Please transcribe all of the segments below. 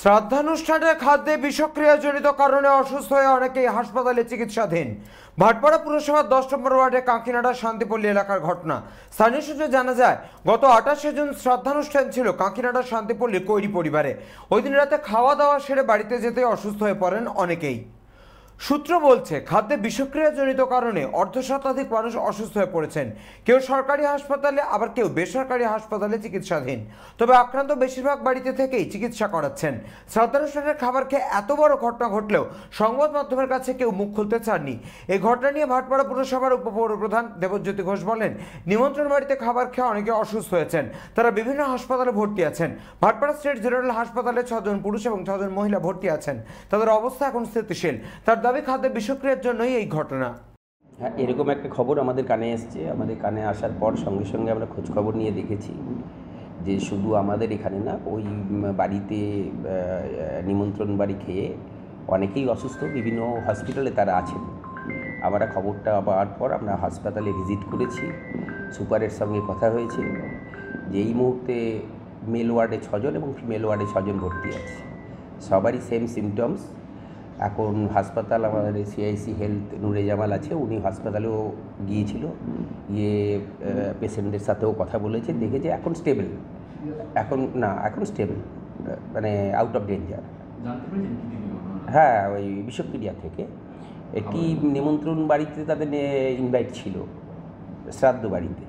শ্রাদ্ধানুষ্ঠানে খাদ্যে বিষক্রিয়াজনিত কারণে অসুস্থ হয়ে অনেকেই হাসপাতালে চিকিৎসাধীন। ভাটপাড়া পুরসভার 10 নম্বর ওয়ার্ডে কাঁকিনাড়া শান্তিপল্লী এলাকার ঘটনা। স্থানীয় সূত্রে জানা যায়, গত 28শে জুন শ্রাদ্ধানুষ্ঠান ছিল কাঁকিনাড়া শান্তিপল্লী কৈরি পরিবারে। ওই দিন রাতে খাওয়া দাওয়া সেরে বাড়িতে যেতে অসুস্থ হয়ে পড়েন অনেকেই। সূত্র বলছে, খাদ্যে বিষক্রিয়াজনিত কারণে অর্ধশতাধিক মানুষ অসুস্থ হয়ে পড়েছেন। কেউ সরকারি হাসপাতালে, আবার কেউ বেসরকারি হাসপাতালে চিকিৎসাধীন। তবে আক্রান্ত বেশিরভাগ বাড়িতে থেকেই চিকিৎসা করাচ্ছেন। শ্রাদ্ধানুষ্ঠানের খাবার খেয়ে এত বড় ঘটনা ঘটলেও সংবাদ মাধ্যমের কাছে কেউ মুখ খুলতে চাননি। এই ঘটনা নিয়ে ভাটপাড়া পুরসভার উপপৌরপ্রধান দেবজ্যোতি ঘোষ বলেন, নিমন্ত্রণ বাড়িতে খাবার খেয়ে অনেকে অসুস্থ হয়েছেন। তারা বিভিন্ন হাসপাতালে ভর্তি আছেন। ভাটপাড়া স্টেট জেনারেল হাসপাতালে 6 জন পুরুষ এবং 6 জন মহিলা ভর্তি আছেন। তাদের অবস্থা এখন স্থিতিশীল। তার দাবি, খাদ্যে বিষক্রিয়ার জন্যই এই ঘটনা। হ্যাঁ, এরকম একটা খবর আমাদের কানে এসছে। আমাদের কানে আসার পর সঙ্গে সঙ্গে আমরা খোঁজখবর নিয়ে দেখেছি যে শুধু আমাদের এখানে না, ওই বাড়িতে নিমন্ত্রণ বাড়ি খেয়ে অনেকেই অসুস্থ, বিভিন্ন হসপিটালে তারা আছেন। আমরা খবরটা পাওয়ার পর আমরা হাসপাতালে ভিজিট করেছি, সুপারের সঙ্গে কথা হয়েছে যে এই মুহূর্তে মেল ওয়ার্ডে 6 জন এবং ফিমেল ওয়ার্ডে 6 জন ভর্তি আছে। সবারই সেম সিমটমস। এখন হাসপাতাল, আমাদের সিআইসি হেলথ নূরে জামাল আছে, উনি হাসপাতালেও গিয়েছিল, গিয়ে পেশেন্টদের সাথেও কথা বলেছে, দেখেছে এখন স্টেবল। এখন স্টেবল, মানে আউট অফ ডেঞ্জার। হ্যাঁ, ওই বিষক্রিয়া থেকে একটি নিমন্ত্রণ বাড়িতে তাদের ইনভাইট ছিল, শ্রাদ্ধ বাড়িতে,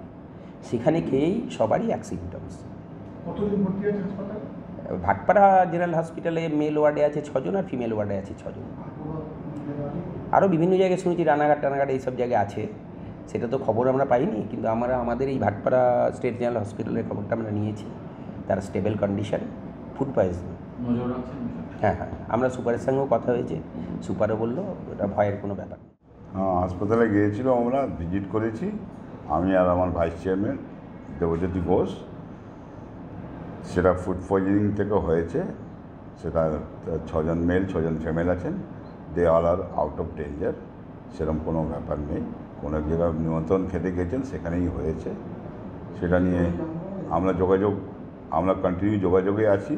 সেখানে খেয়েই সবারই এক সিমটমস। ভাটপাড়া জেনারেল হসপিটালে মেল ওয়ার্ডে আছে 6 জন আর ফিমেল ওয়ার্ডে আছে 6 জন। আরও বিভিন্ন জায়গায় শুনেছি, রানাঘাট এইসব জায়গায় আছে, সেটা তো খবর আমরা পাইনি, কিন্তু আমাদের এই ভাটপাড়া স্টেট জেনারেল হসপিটালের খবরটা আমরা নিয়েছি। তারা স্টেবল কন্ডিশন, ফুড পয়জন। হ্যাঁ, আমরা সুপারের সঙ্গেও কথা হয়েছে, সুপারও বললো এটা ভয়ের কোনো ব্যাপার নেই। হাসপাতালে গিয়েছিল, আমরা ভিজিট করেছি, আমি আর আমার ভাইস চেয়ারম্যান দেবজ্যোতি ঘোষ। সেটা ফুড পয়জনিং থেকে হয়েছে। সেটা 6 জন মেল 6 জন ফিমেল আছেন। They all are out of danger, সেরকম কোনো ব্যাপার নেই। কোনো এক জায়গায় নিমন্ত্রণ খেতে গেছেন, সেখানেই হয়েছে। সেটা নিয়ে আমরা কন্টিনিউ যোগাযোগে আছি।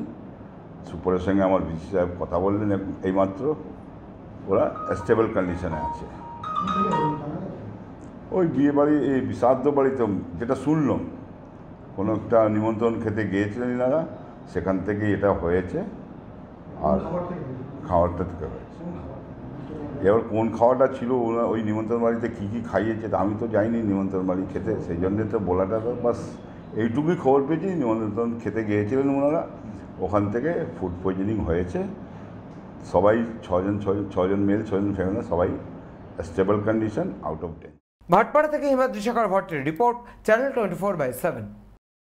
সুপারের সঙ্গে আমার ভিসি সাহেব কথা বললেন এইমাত্র, ওরা স্টেবল কন্ডিশনে আছে। ওই বিয়ে বাড়ি, এই শ্রাদ্ধ বাড়িতে যেটা শুনলাম, কোনো একটা নিমন্ত্রণ খেতে গিয়েছিলেন এনারা, সেখান থেকেই এটা হয়েছে। আর খাবারটা থেকে হয়েছে। এবার কোন খাওয়াটা ছিল, ওই নিমন্ত্রণ বাড়িতে কী কী খাইয়েছে আমি তো যাইনি নিমন্ত্রণ বাড়ি খেতে, সেই জন্যে তো বলাটা, বাস এইটুকুই খবর পেয়েছি। নিমন্ত্রণ খেতে গিয়েছিলেন ওনারা, ওখান থেকে ফুড পয়জনিং হয়েছে। সবাই 6 জন মেল 6 জন ফিমেল, সবাই stable condition, out of danger. Bhatpara থেকে হিমাদ্রি শেখর ভট্টের রিপোর্ট, চ্যানেল 24/7।